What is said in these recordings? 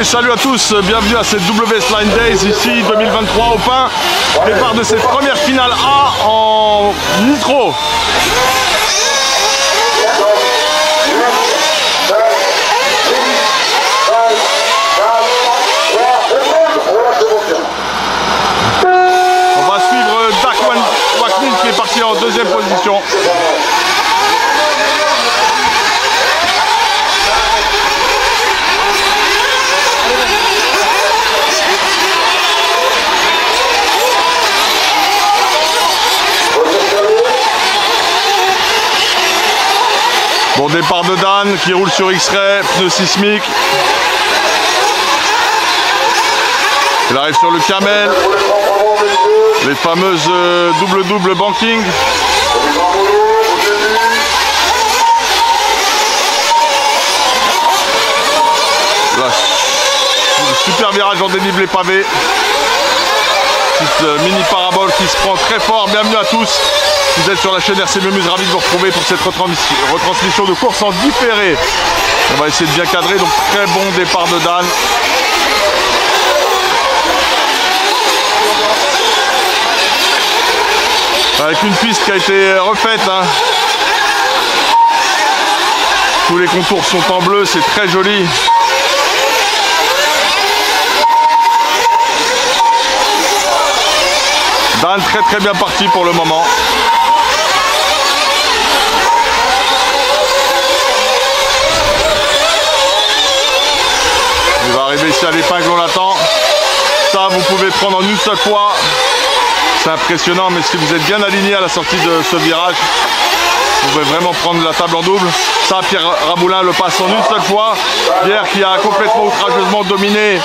salut à tous, bienvenue à cette WS Line Days ici 2023 au Pin. Départ de cette première finale A en nitro. On va suivre Dark Waknin qui est parti en deuxième position. Bon départ de Dan qui roule sur X-Ray, pneu sismique. Il arrive sur le Camel. Les fameuses double-double banking. Là, super virage en dénivelé pavé. Petite mini parabole qui se prend très fort. Bienvenue à tous. Vous êtes sur la chaîne RC Meumuse, ravi de vous retrouver pour cette retransmission de course en différé. On va essayer de bien cadrer, donc très bon départ de Dan. Avec une piste qui a été refaite. Hein. Tous les contours sont en bleu, c'est très joli. Dan très bien parti pour le moment. Il va arriver ici à l'épingle, on l'attend. Ça, vous pouvez prendre en une seule fois. C'est impressionnant, mais si vous êtes bien aligné à la sortie de ce virage, vous pouvez vraiment prendre la table en double. Ça, Pierre Raboulin le passe en une seule fois. Pierre qui a complètement outrageusement dominé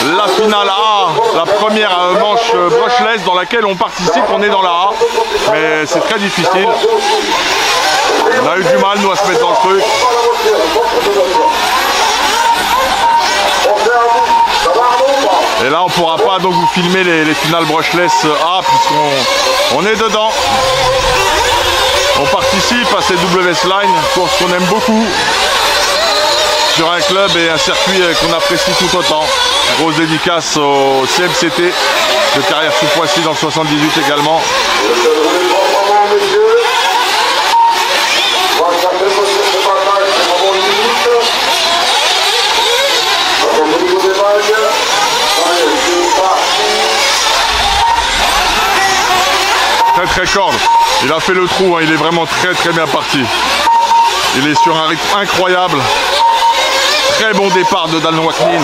la finale A, la première manche brushless dans laquelle on participe, on est dans la A. Mais c'est très difficile. On a eu du mal, nous, à se mettre dans le truc. Et là on ne pourra pas donc vous filmer les finales brushless A puisqu'on est dedans. On participe à cette WS Line, course qu'on aime beaucoup, sur un club et un circuit qu'on apprécie tout autant. Grosse dédicace au CMCT de Carrière sous Poissy dans le 78 également. Très corde. Il a fait le trou, hein. Il est vraiment très bien parti. Il est sur un rythme incroyable. Très bon départ de Dan Waknin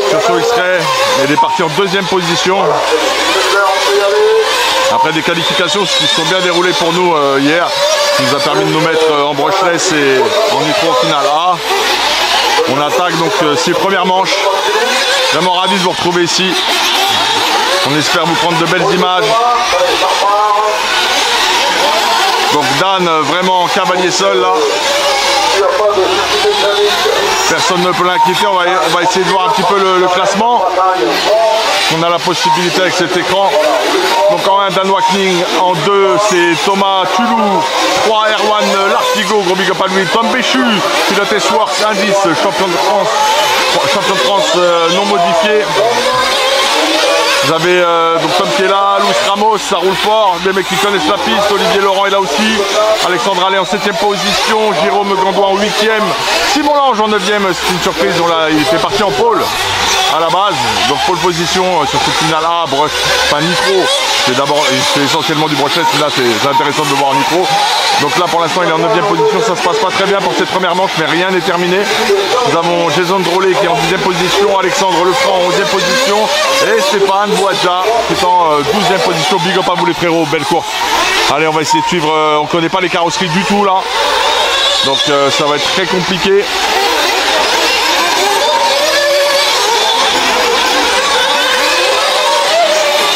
sur son X-Ray. Il est parti en deuxième position. Après des qualifications qui se sont bien déroulées pour nous hier, qui nous a permis de nous mettre en brushless et en nitro finale A. On attaque donc ces premières manches. Vraiment ravi de vous retrouver ici. On espère vous prendre de belles images. Donc Dan vraiment cavalier seul là. Personne ne peut l'inquiéter, on va essayer de voir un petit peu le classement. On a la possibilité avec cet écran. Donc en 1, Dan Waknin, en 2 c'est Thomas Tulou, 3 Erwan Lartigot, gros big up à lui, Tom Béchu, pilote S-Works, indice, champion de France non modifié. Vous avez donc Tom qui est là, Luis Ramos, ça roule fort, des mecs qui connaissent la piste, Olivier Laurent est là aussi, Alexandre Allais en 7ème position, Jérôme Gandois en 8ème, Simon Lange en 9ème, c'est une surprise, il fait partie en pôle à la base, donc pole position sur cette finale A, brush, enfin nitro, c'est essentiellement du brushless, là c'est intéressant de le voir en nitro. Donc là pour l'instant il est en 9ème position, ça se passe pas très bien pour cette première manche, mais rien n'est terminé. Nous avons Jason Drolet qui est en 10ème position, Alexandre Lefranc en 11ème position, et Stéphane Boadja qui est en 12ème position. Big up à vous les frérots, belle course. Allez, on va essayer de suivre, on ne connaît pas les carrosseries du tout là, donc ça va être très compliqué.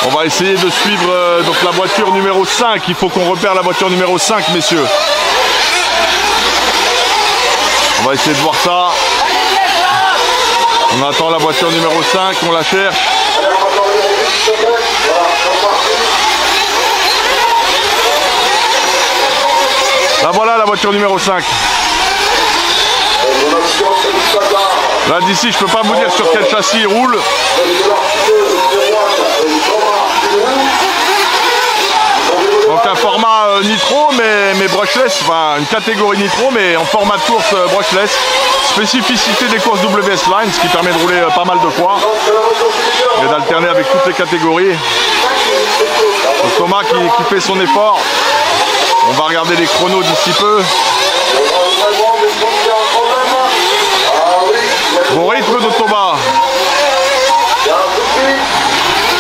On va essayer de suivre donc la voiture numéro 5. Il faut qu'on repère la voiture numéro 5, messieurs. On va essayer de voir ça. On attend la voiture numéro 5, on la cherche. Là voilà la voiture numéro 5. Là d'ici, je peux pas vous dire sur quel châssis il roule. Donc un format nitro mais brushless, enfin une catégorie nitro mais en format de course brushless. Spécificité des courses WS Line, ce qui permet de rouler pas mal de fois et d'alterner avec toutes les catégories. Donc Thomas qui fait son effort. On va regarder les chronos d'ici peu. Bon rythme de Thomas.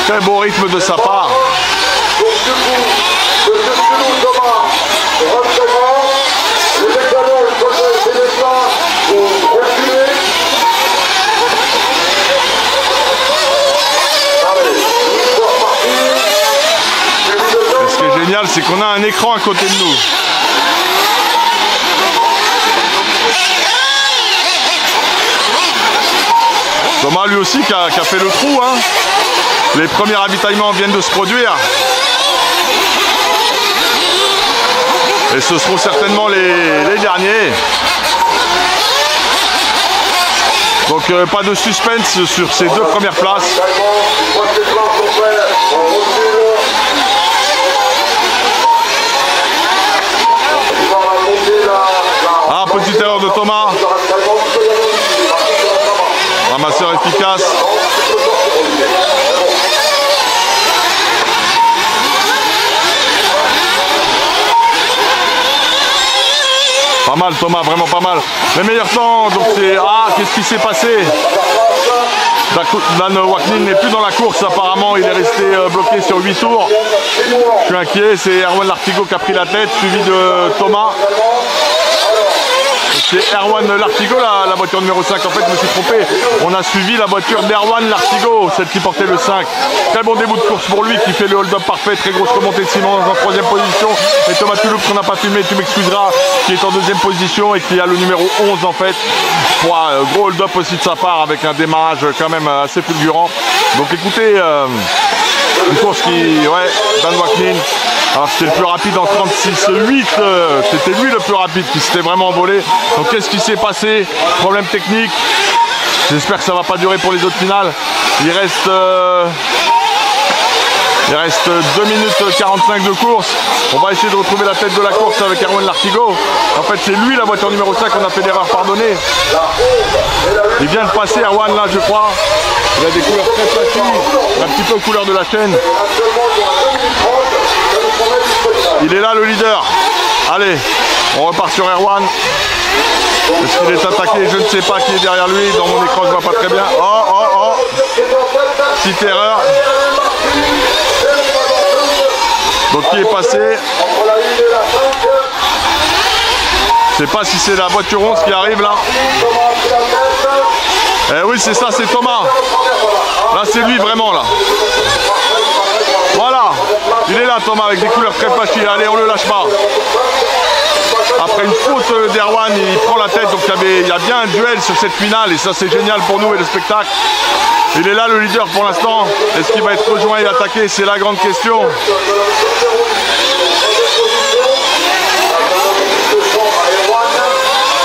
Très beau rythme de sa part. Ce qui est génial, c'est qu'on a un écran à côté de nous. Thomas lui aussi qui a fait le trou, hein. Les premiers ravitaillements viennent de se produire. Et ce seront certainement les derniers. Donc pas de suspense sur ces deux premières places. Ah, petite erreur de Thomas. Ramasseur efficace. Pas mal Thomas, vraiment pas mal. Les meilleurs temps, donc c'est... Ah, qu'est-ce qui s'est passé? Dan Wakning n'est plus dans la course apparemment, il est resté bloqué sur 8 tours. Je suis inquiet, c'est Erwan Lartigot qui a pris la tête, suivi de Thomas. C'est Erwan Lartigot, la voiture numéro 5. En fait, je me suis trompé. On a suivi la voiture d'Erwan Lartigot, celle qui portait le 5. Très bon début de course pour lui, qui fait le hold-up parfait. Très grosse remontée de Simon en 3e position. Et Thomas Tuloup, qu'on n'a pas filmé, tu m'excuseras, qui est en 2e position et qui a le numéro 11 en fait. Gros hold-up aussi de sa part, avec un démarrage quand même assez fulgurant. Donc écoutez, une course qui... Ouais, Dan Wakning. Alors c'était le plus rapide en 36,8, c'était lui le plus rapide qui s'était vraiment envolé. Donc qu'est-ce qui s'est passé? Problème technique. J'espère que ça va pas durer pour les autres finales. Il reste 2 minutes 45 de course. On va essayer de retrouver la tête de la course avec Erwan Lartigot. En fait c'est lui la voiture numéro 5, on a fait l'erreur, pardonnée. Il vient de passer Erwan là je crois. Il a des couleurs très flashy, un petit peu aux couleurs de la chaîne. Il est là le leader. Allez, on repart sur Erwan. Est-ce qu'il est attaqué? Je ne sais pas qui est derrière lui. Dans mon écran, je ne vois pas très bien. Oh. Petite erreur. Donc qui est passé? Je ne sais pas si c'est la voiture 11 qui arrive là. Eh oui, c'est ça, c'est Thomas. Là, c'est lui vraiment là. Voilà, il est là Thomas avec des couleurs très flashy. Allez, on le lâche pas. Après une faute d'Erwan, il prend la tête. Donc il y a bien un duel sur cette finale et ça c'est génial pour nous et le spectacle. Il est là le leader pour l'instant. Est-ce qu'il va être rejoint et attaqué? C'est la grande question.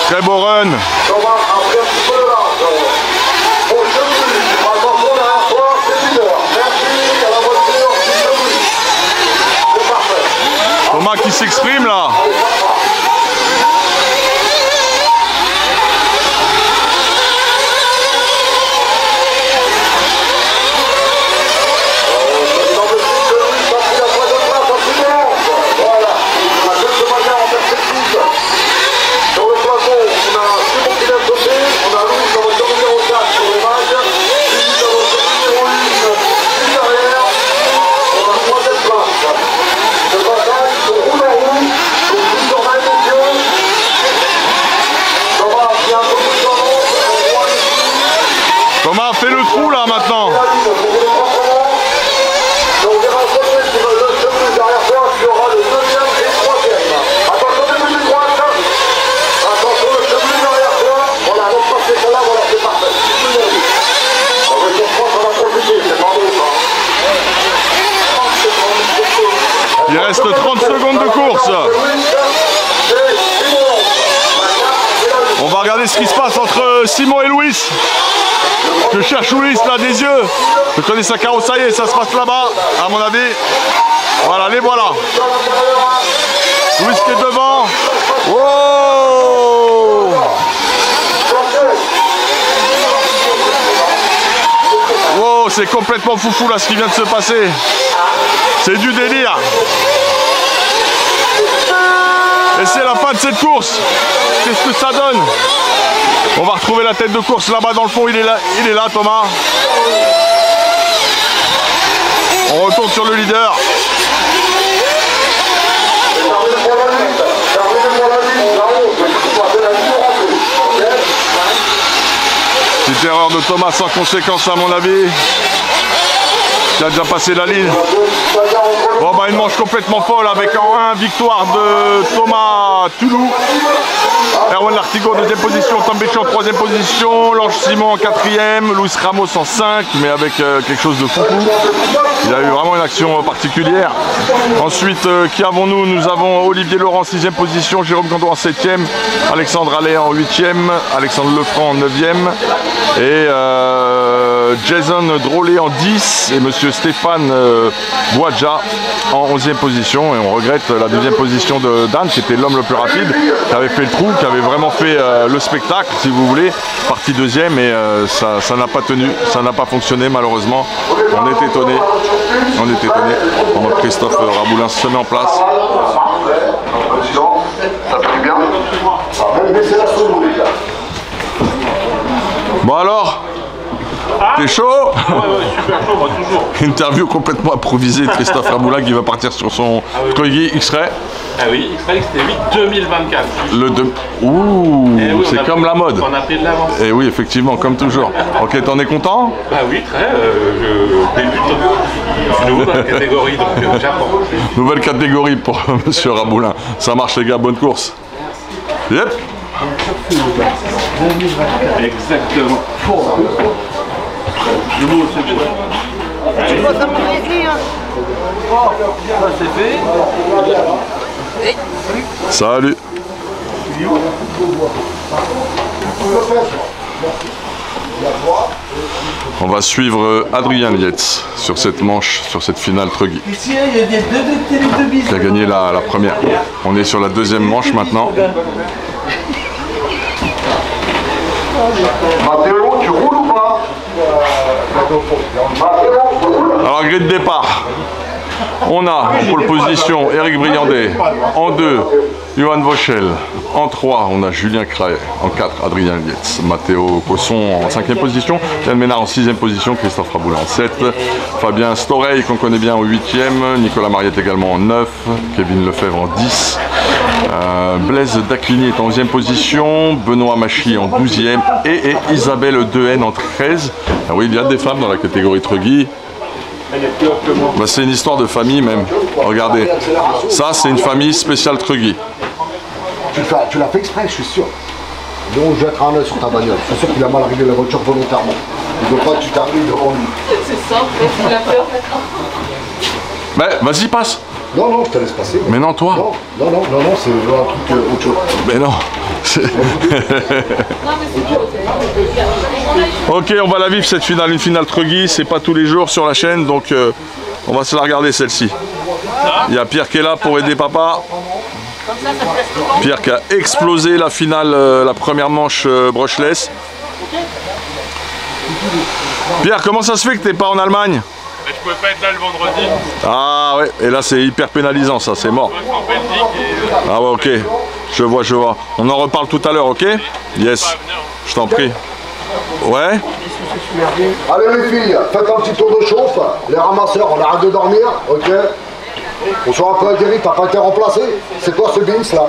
Très beau run. Thomas qui s'exprime là. Thomas fait le trou là maintenant. Il reste 30 secondes de course. On va regarder Regardez ce qui se passe entre Simon et Louis. Je cherche Louis là des yeux. Je connais sa carrosserie, ça se passe là-bas, à mon avis. Voilà, les voilà. Louis qui est devant. Wow! Wow, c'est complètement foufou là ce qui vient de se passer. C'est du délire. Et c'est la fin de cette course. Qu'est-ce que ça donne? On va retrouver la tête de course là-bas dans le fond. Il est là Thomas. On retourne sur le leader. Petite erreur de Thomas sans conséquence à mon avis. Qui a déjà passé la ligne. Bon bah une manche complètement folle avec en 1 victoire de Thomas Tulou. Erwan Lartigot en 2e position, Tom Béchu en 3e position, Lange Simon en 4e, Luis Ramos en 5, mais avec quelque chose de foufou. Il a eu vraiment une action particulière. Ensuite, qui avons-nous? Nous avons Olivier Laurent en 6e position, Jérôme Gondon en 7e, Alexandre Allais en 8e, Alexandre Lefranc en 9e et Jason Drolet en 10 et monsieur Stéphane Boadja en 11e position. Et on regrette la 2e position de Dan qui était l'homme le plus rapide, qui avait fait le trou, qui avait vraiment fait le spectacle si vous voulez, partie 2e et ça n'a pas tenu, ça n'a pas fonctionné malheureusement. On est étonné pendant que Christophe Raboulin se met en place. Bon alors, t'es chaud? Ouais, super chaud, moi toujours. Interview complètement improvisée de Christophe Raboulin qui va partir sur son Twiggy X-Ray. Ah oui, X-Ray c'était 8 2024. Le 2. Ouh, oui, c'est comme la mode. On a pris de l'avance. Et oui, effectivement, comme toujours. Ok, t'en es content? Bah oui, très. Je débute une nouvelle catégorie, donc j'apprends. Nouvelle catégorie pour monsieur Raboulin. Ça marche les gars, bonne course. Yep. Exactement. Tu vois ça pour écrire. Ça c'est fait. Salut. On va suivre Adrien Lietz sur cette manche, sur cette finale Truggy. Qui a gagné la première. On est sur la 2e manche maintenant. Mathéo, tu roules ou pas? Alors grille de départ. On a en pole position Eric Briandet, en 2 Johan Vauchel, en 3 on a Julien Craet, en 4 Adrien Lietz, Mathéo Cosson en 5e position, Yann Ménard en 6e position, Christophe Raboulin en 7, Fabien Storeil qu'on connaît bien en 8e, Nicolas Mariette également en 9, Kevin Lefebvre en 10, Blaise Dacligny est en 11e position, Benoît Machy en 12e et Isabelle Dehaene en 13. Ah oui, il y a des femmes dans la catégorie Truggy. Bah, c'est une histoire de famille même. Regardez, ça c'est une famille spéciale Truggy. Tu l'as fait exprès, je suis sûr. Donc je jetterai un œil sur ta bagnole. Je suis sûr qu'il a mal réglé la voiture volontairement. Il veut pas que tu t'arrives devant lui. C'est ça, il a peur maintenant. Mais vas-y, passe. Non, non, je te laisse passer. Mais non, toi. Non, c'est un truc autre chose. Mais non. Ok, on va la vivre cette finale, une finale Truggy, c'est pas tous les jours sur la chaîne, donc on va se la regarder celle-ci. Il y a Pierre qui est là pour aider papa. Pierre qui a explosé la finale, la première manche brushless. Pierre, comment ça se fait que t'es pas en Allemagne? Mais je pouvais pas être là le vendredi. Ah ouais, et là c'est hyper pénalisant ça, c'est mort. En Belgique et... Ah ouais, ok, je vois. On en reparle tout à l'heure, ok? Yes, je t'en prie. Ouais. Allez les filles, faites un petit tour de chauffe. Les ramasseurs, on arrête de dormir, ok? On soit un peu aguerris, t'as pas été remplacé. C'est quoi ce Vince là?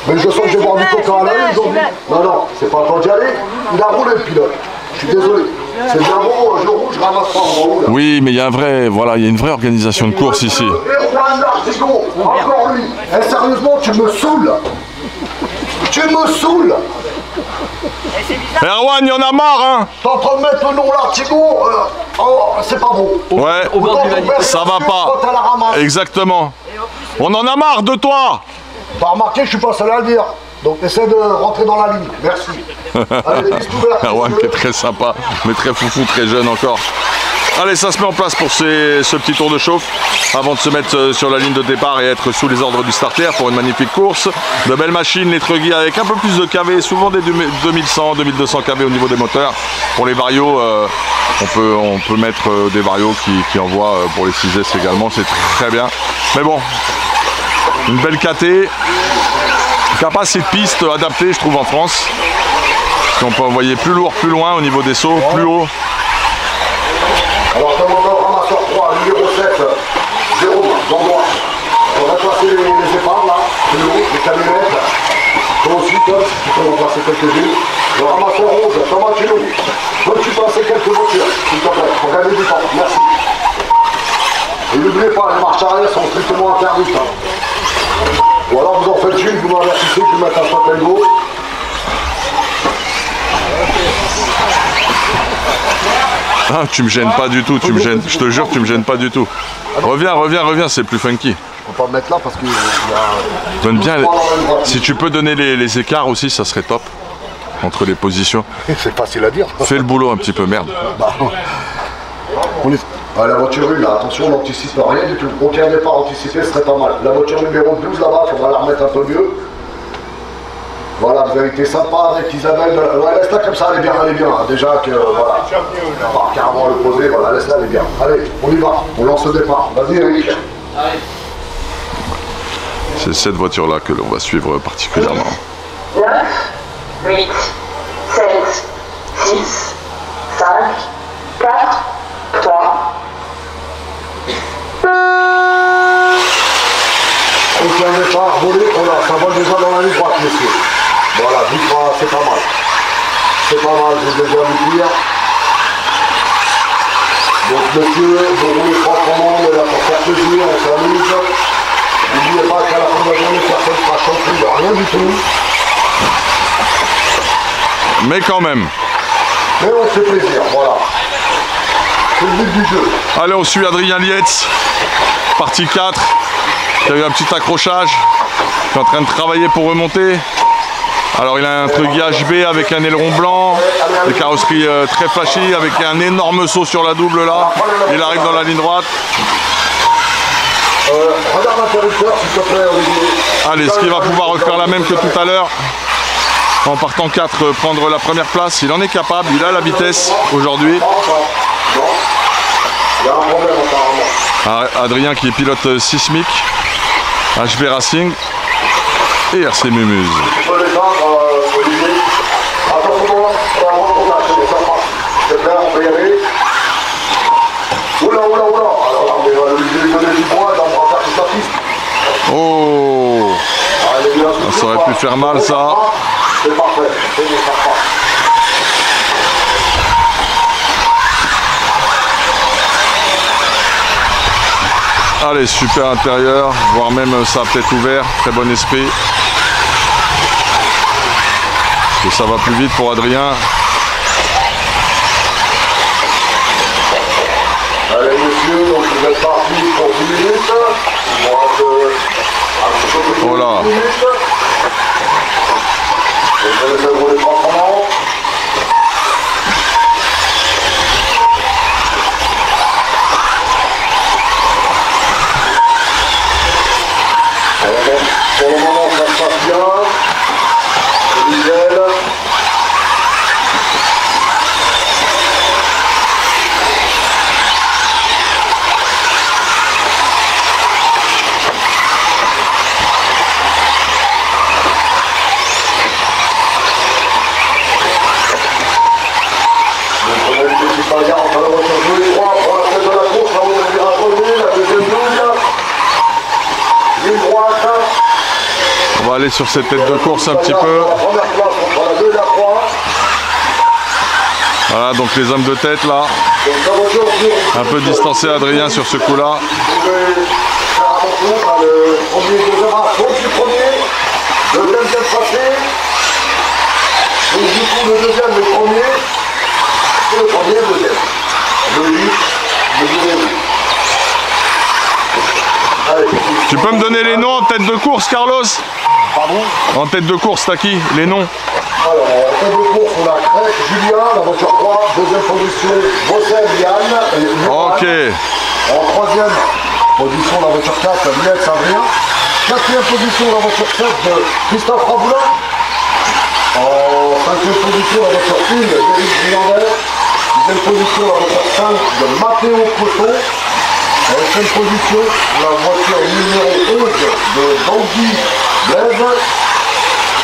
Mais je sens que je vais boire du coca à la ligne aujourd'hui. Non, c'est pas à toi d'y aller. Il a roulé le pilote. Je suis désolé. C'est bien bon, je roule, je ramasse pas en haut là. Oui, mais il y a une vraie organisation de course ici. Erwan Lartigot, encore lui. Eh, sérieusement, tu me saoules. Tu me saoules. Erwan, il y en a marre, hein? T'es en train de mettre le nom Lartigot, c'est pas bon. Ouais, ça va pas. Exactement. On en a marre de toi. T'as remarqué, je suis pas seul à le dire. Donc essaie de rentrer dans la ligne. Merci. Allez, les pistes ouvertes. Erwan qui est très sympa, mais très foufou, très jeune encore. Allez, ça se met en place pour ce petit tour de chauffe avant de se mettre sur la ligne de départ et être sous les ordres du starter pour une magnifique course. De belles machines, les Truggy avec un peu plus de kV, souvent des 2100, 2200 kV au niveau des moteurs. Pour les varios, on peut mettre des varios qui envoient pour les 6S également, c'est très bien. Mais bon, une belle KT, qui n'a pas assez de pistes adaptées, je trouve, en France. Parce qu'on peut envoyer plus lourd, plus loin au niveau des sauts, plus haut. Alors, demandeur ramasseur 3, numéro 7, Jérôme, d'endroit. On va placer les épargnes là, le haut, les camionnettes. Toi aussi, Tom, tu peux en placer quelques-unes. Le ramasseur 11, Thomas Kilo. Peux-tu placer quelques voitures, s'il te plaît, pour gagner du temps. Merci. Et n'oubliez pas, les marches arrière sont strictement interdites. Hein. Ou alors vous en faites une, vous m'avertissez, je vais mettre un stop and go. Ah, tu me gênes pas du tout, tu me gênes, je te jure, tu me gênes pas du tout. Reviens, reviens, reviens, c'est plus funky. On peut pas me mettre là parce que... Donne bien, si tu peux donner les écarts aussi, ça serait top. Entre les positions. C'est facile à dire. Fais le boulot un petit peu, merde. Bah, la voiture 1, là, attention, on n'anticipe rien du tout. Aucun départ anticipé serait pas mal. La voiture numéro 12 là-bas, il faudra la remettre un peu mieux. Voilà, vous avez été sympa avec Isabelle. Ouais, laisse-la comme ça, elle est bien, elle est bien. Déjà que, voilà. Pas carrément le poser, voilà, laisse-la, elle est bien. Allez, on y va, on lance le départ. Vas-y, Eric. C'est cette voiture-là que l'on va suivre particulièrement. 9, 8, 7, 6, 5, 4, 3. Aucun départ volé, voilà, ça vole déjà dans la ligne droite, messieurs. Voilà, dites-moi, c'est pas mal. C'est pas mal, j'ai déjà vu pire. Donc, monsieur, vous roulez proprement, on est là pour faire plaisir, on s'amuse. N'oubliez pas qu'à la fin de la journée, personne ne sera champion de rien du tout. Mais quand même. Mais on se fait plaisir, voilà. C'est le but du jeu. Allez, on suit Adrien Lietz, partie 4. Il y a eu un petit accrochage. Il est en train de travailler pour remonter. Alors il a un truc HB avec un aileron blanc, des carrosseries très flashy avec un énorme saut sur la double là. Il arrive dans la ligne droite. Regarde l'interrupteur s'il te plaît, Olivier. Allez, est-ce qu'il va pouvoir refaire la même que tout à l'heure? En partant 4, prendre la première place. Il en est capable, il a la vitesse aujourd'hui. Il y a un problème apparemment. Adrien qui est pilote sismique, HB Racing et RC Mumuse. Tu peux l'éteindre, Olivier. Attention, on a acheté des enfants. C'est clair, on peut y aller. Oula, oula, oula. Alors, Olivier lui donnait du bois, donc on va faire toute la piste. Oh, Allez, bien, ça aurait pu faire mal ça. C'est parfait, c'est bien, ça part. Allez, super intérieur, voire même ça a peut-être ouvert, très bon esprit. Et ça va plus vite pour Adrien. Allez messieurs, donc vous êtes partis pour 10 minutes. Il vous reste un petit peu plus de 10 Voilà. minutes. Vous allez faire rouler proprement. Pour le moment, ça se passe bien. C'est nickel. Donc on a une petite bagarre entre la voiture tous les trois pour la tête de la course. Là, on a vu un premier, la deuxième ligne. Ligne droite. On va aller sur cette tête de course un petit peu. Première place entre la 2 et la 3. Voilà, donc les hommes de tête là. Donc la voiture Un peu distancé Adrien sur ce coup-là. Vous pouvez faire attention, le premier, deuxième, sauf du premier, le deuxième vient de passer. Donc du coup le deuxième, le premier, et le premier, le deuxième. Logique, le deuxième. Allez, Tu peux me donner les noms en tête de course, Carlos? Pardon? En tête de course, t'as qui? Les noms? Alors, en tête de course, on a Craig Julien, la voiture 3, deuxième position, Bossel Yann. Ok. En troisième position, la voiture 4, Niels Adrien. Quatrième position, la voiture 7 de Christophe Raboulin. En cinquième position, la voiture 1 de Eric Briandet. Sixième position, la voiture 5 de Mathéo Coton. En septième position, la voiture numéro 11 de Bangui Blaise.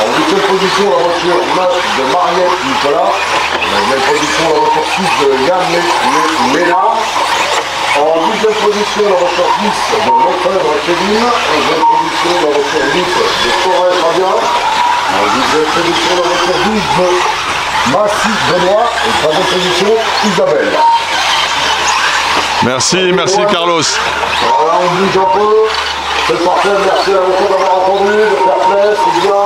En huitième position, la voiture 9 de Mariette Nicolas. En neuvième position, la voiture 6 de Yann Ménard. En dixième position, la voiture 10 de Lefebvre Kevin. En onzième position, la voiture 8 de Forêt Fabien. En dixième position, la voiture 12 de Massy Benoît. Et troisième position, Isabelle. Merci, merci Carlos. Voilà, on bouge un peu. C'est parfait, merci à vous d'avoir entendu, de faire plaisir, c'est bien.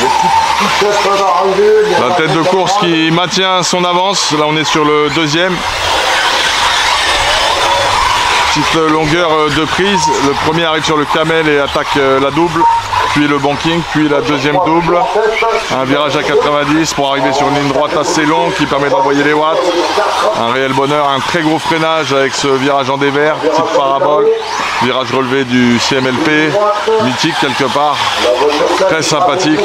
Les petites têtes d'arrivée. La tête de course qui maintient son avance. Là, on est sur le deuxième. Petite longueur de prise. Le premier arrive sur le camel et attaque la double. Puis le banking, puis la deuxième double. Un virage à 90 pour arriver sur une ligne droite assez longue qui permet d'envoyer les watts. Un réel bonheur, un très gros freinage avec ce virage en dévers, petite parabole. Virage relevé du CMLP, mythique quelque part. Très sympathique.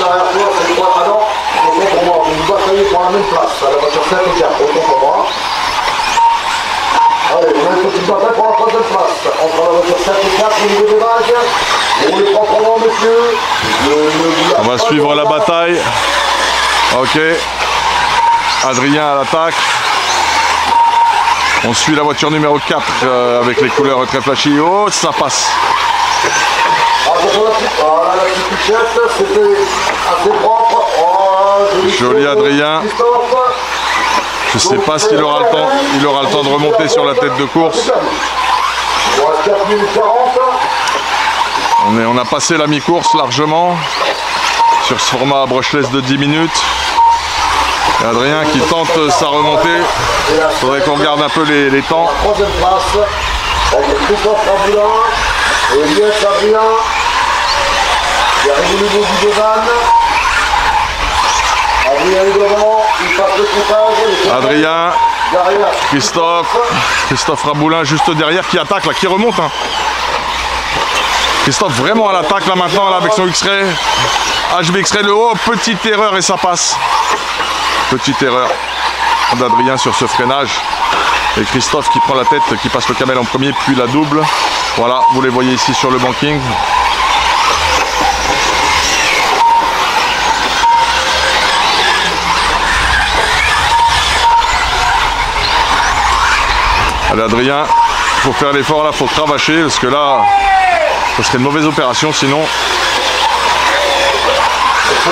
Allez, on a une petite bataille pour la troisième place. Entre la voiture 7 et 4 au niveau des vagues. On les prend pendant, monsieur. On va suivre la bataille. Ok. Adrien à l'attaque. On suit la voiture numéro 4 avec les couleurs très flashy. Oh, ça passe. Voilà, la petite pichette, c'était assez propre. Oh, joli Adrien. Je ne sais pas s'il aura le temps. Il aura le temps de remonter sur la tête de course. On a passé la mi-course largement sur ce format brushless de 10 minutes. Et Adrien qui tente sa remontée. Il faudrait qu'on regarde un peu les temps. Troisième place, avec Christophe Raboulin et Niels Adrien. Il arrive au niveau du Devan. Adrien est devant, il passe le comptage. Adrien, Christophe Raboulin juste derrière qui attaque là, qui remonte. Hein. Christophe vraiment à l'attaque là maintenant là, avec son X-Ray. HB X-Ray le haut, petite erreur et ça passe. Petite erreur d'Adrien sur ce freinage. Et Christophe qui prend la tête, qui passe le camel en premier, puis la double. Voilà, vous les voyez ici sur le banking. Allez Adrien, il faut faire l'effort là, il faut cravacher parce que là, ça serait une mauvaise opération sinon. Ne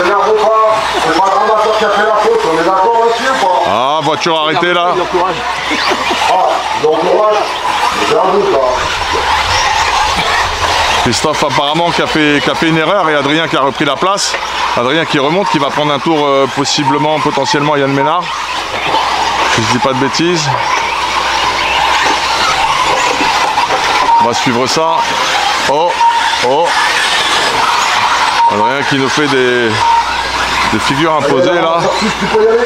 s'énerve pas, c'est pas le ramasseur qui a fait la faute, on est d'accord là-dessus ou pas? Ah, voiture arrêtée là. Ah, donc courage, j'ai un doute là. Christophe apparemment qui a fait une erreur et Adrien qui a repris la place. Adrien qui remonte, qui va prendre un tour possiblement, potentiellement à Yann Ménard. Si je dis pas de bêtises. On va suivre ça. Oh, oh. Adrien qui nous fait des figures imposées là. Tu peux y aller.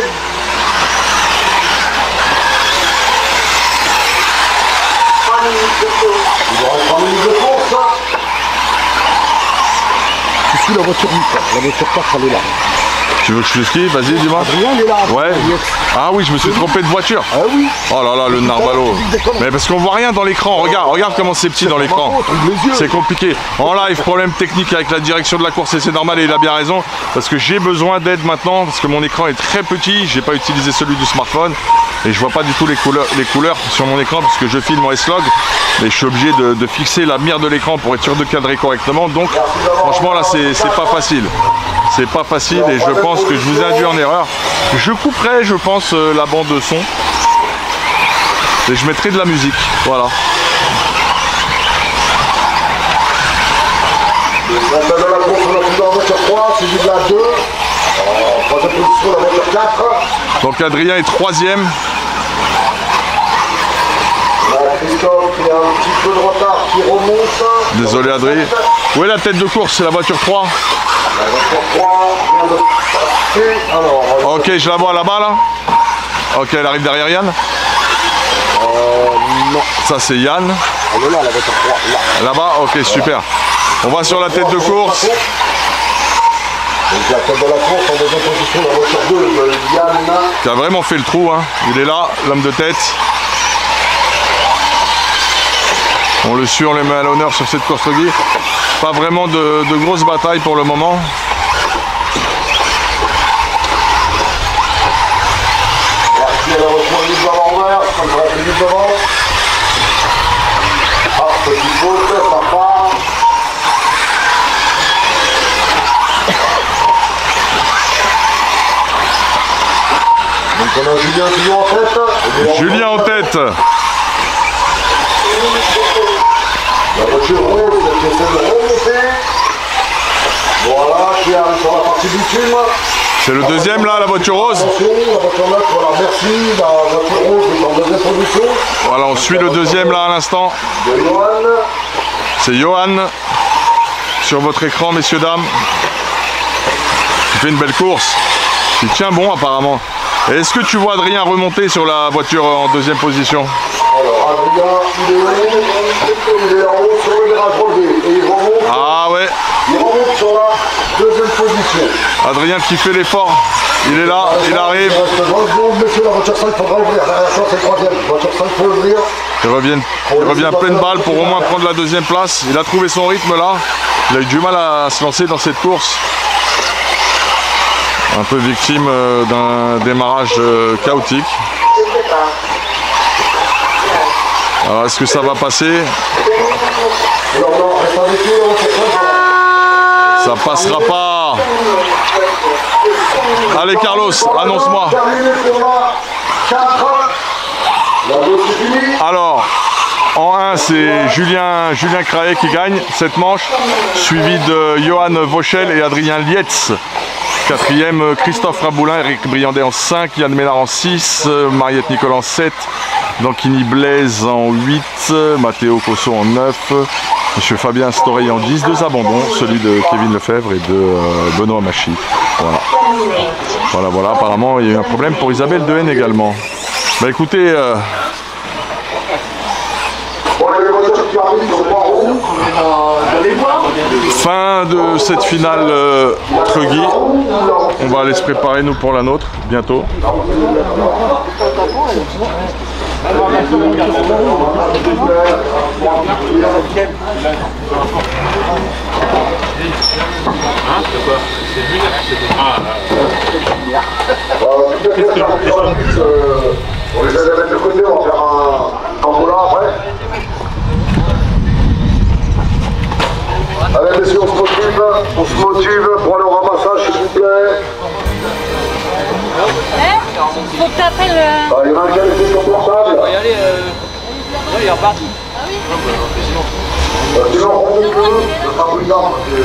Il aura 3 minutes de course. Je suis la voiture 8, la voiture 4 elle est là. Tu veux que je te skie? Vas-y, dis-moi. Adrien il est là. Ouais. Ah oui, je me suis trompé de voiture. Ah oui. Oh là là, le Narbalo. Mais parce qu'on voit rien dans l'écran. Regarde comment c'est petit dans l'écran. C'est compliqué. En live, problème technique avec la direction de la course et c'est normal et il a bien raison. Parce que j'ai besoin d'aide maintenant parce que mon écran est très petit. J'ai pas utilisé celui du smartphone et je vois pas du tout les couleurs sur mon écran parce que je filme en S-Log. Et je suis obligé de fixer la mire de l'écran pour être sûr de cadrer correctement. Donc franchement là, c'est pas facile. C'est pas facile et je pense que je vous ai induit en erreur. Je couperai, je pense, la bande de son et je mettrai de la musique. Voilà. On va dans la course, on a plus dans la voiture 3, suivi de la 2. En troisième position, la voiture 4. Donc Adrien est troisième. Christophe Christophe qui a un petit peu de retard, qui remonte. Désolé Adrien. Où est la tête de course? C'est la voiture 3. La voiture 3 vient de passer. Alors, Ok, je la vois là-bas là. Ok, elle arrive derrière Yann. non. Ça c'est Yann. Elle est là, la voiture 3. Là. Là-bas, ok, super. On va sur la tête de course. Donc la tête de la course en deuxième position, la voiture 2 de Yann. Qui a vraiment fait le trou, hein. Il est là, l'homme de tête. On le suit, on le met à l'honneur sur cette course Rugby. Pas vraiment de grosses batailles pour le moment. Merci à la voiture libre devant vert, comme ça la libre devant. Ah, petit faute, ça part. Donc on a Julien toujours en tête. Julien en tête. La voiture rose qui essaie de remonter. Voilà, qui arrive sur la partie bitume. C'est le deuxième là, la voiture rose. Attention, la voiture neutre, voilà, merci. La voiture rose est en deuxième position. Voilà, on suit le deuxième là à l'instant. De Johan. C'est Johan. Sur votre écran, messieurs, dames. Il fait une belle course. Il tient bon apparemment. Est-ce que tu vois Adrien remonter sur la voiture en deuxième position? Alors Adrien, il est en haut sur le virage relevé et il remonte. Ah ouais. Il remonte sur la deuxième position. Adrien qui fait l'effort. Il est là, il arrive. Il reste 20 secondes, monsieur, la voiture 5 faudra ouvrir. La voiture c'est le troisième. La voiture 5 peut ouvrir. Il revient pleine balle pour au moins prendre la deuxième place. Il a trouvé son rythme là. Il a eu du mal à se lancer dans cette course. Un peu victime d'un démarrage chaotique. Alors est-ce que ça va passer? Ça passera pas. Allez Carlos, annonce-moi. Alors, en 1, c'est Julien Craé qui gagne cette manche, suivi de Johan Vauchel et Adrien Lietz. Quatrième, Christophe Raboulin, Eric Briandet en 5, Yann Ménard en 6, Mariette Nicolas en 7, Dankini Blaise en 8, Mathéo Cosso en 9, Monsieur Fabien Storey en 10, 2 abandons, celui de Kevin Lefebvre et de Benoît Machy. Voilà, apparemment il y a eu un problème pour Isabelle Dehaene également. Bah écoutez, fin de cette finale Truggy. On va aller se préparer nous pour la nôtre bientôt. On les a mis de côté, on va faire un cambola après. Allez messieurs, on se motive pour aller au ramassage s'il vous plaît. Faut que t'appelles. Il y en a un qui a laissé son portable. Il est reparti. Sinon, on ne peut, ça sera plus tard parce que...